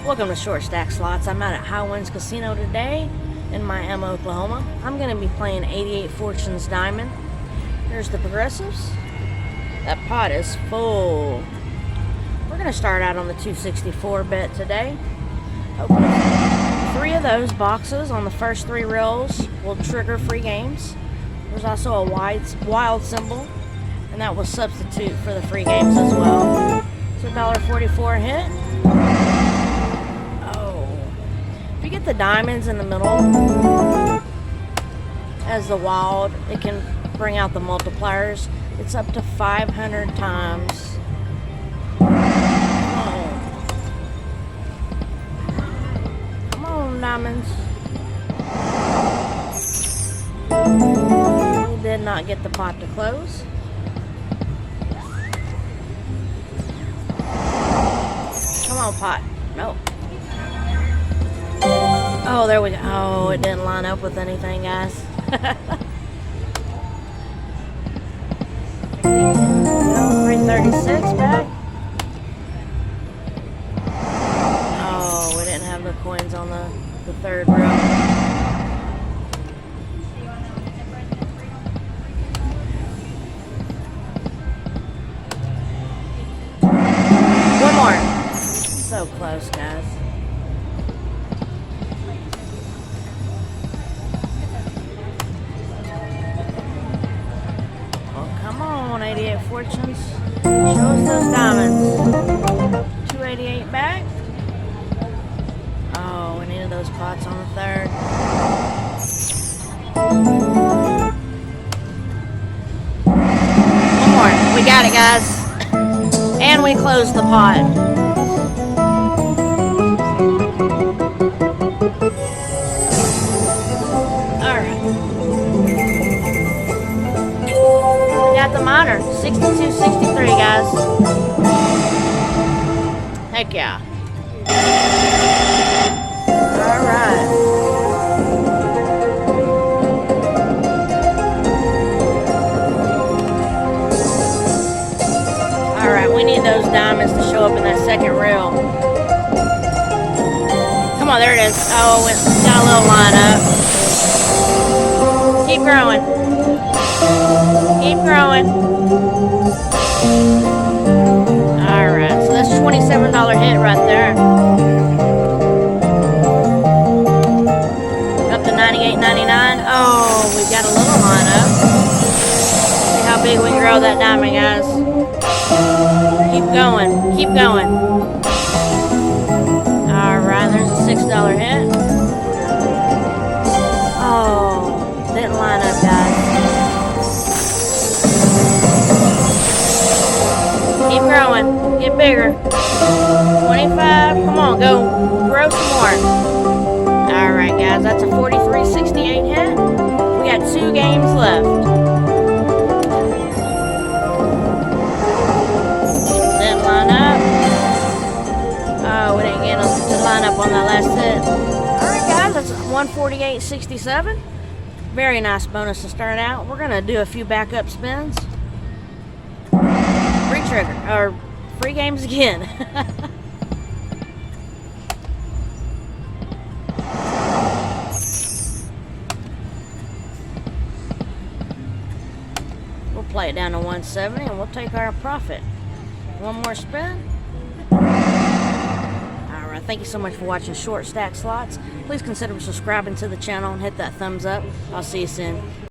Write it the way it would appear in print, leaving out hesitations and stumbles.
Welcome to Short Stack Slots. I'm out at High Winds Casino today in Miami, Oklahoma. I'm going to be playing 88 Fortunes Diamond. Here's the progressives. That pot is full. We're going to start out on the 264 bet today. Open 3 of those boxes on the first 3 rolls will trigger free games. There's also a wild symbol, and that will substitute for the free games as well. It's a $1.44 hit. If you get the diamonds in the middle as the wild, it can bring out the multipliers. It's up to 500 times. Come on, diamonds. We did not get the pot to close. Come on, pot. Nope. Oh, there we go. Oh, it didn't line up with anything, guys. 336 back. Oh, we didn't have the coins on the third row. One more. So close, guys. Come on, 88 Fortunes. Show us those diamonds. 288 back. Oh, we needed those pots on the third. One more. We got it, guys. And we closed the pot. Alright. Got the minor, 62-63, guys. Heck yeah. Alright. Alright, we need those diamonds to show up in that second reel. Come on, there it is. Oh, it got a little line up. Keep growing. Keep growing. Alright, so that's $27 hit right there. Up to $98.99. Oh, we've got a little lineup. See how big we can grow that diamond, guys. Keep going. Keep going. Alright, there's a $6 hit. Oh, didn't line up, guys. Keep growing. Get bigger. 25. Come on, go. Grow some more. Alright, guys. That's a 43.68 hit. We got 2 games left. Didn't line up. Oh, we didn't get them to line up on that last hit. Alright, guys. That's 148.67. Very nice bonus to start out. We're going to do a few backup spins. Trigger or free games again. We'll play it down to 170 and we'll take our profit. One more spin. Alright, thank you so much for watching Short Stack Slots. Please consider subscribing to the channel and hit that thumbs up. I'll see you soon.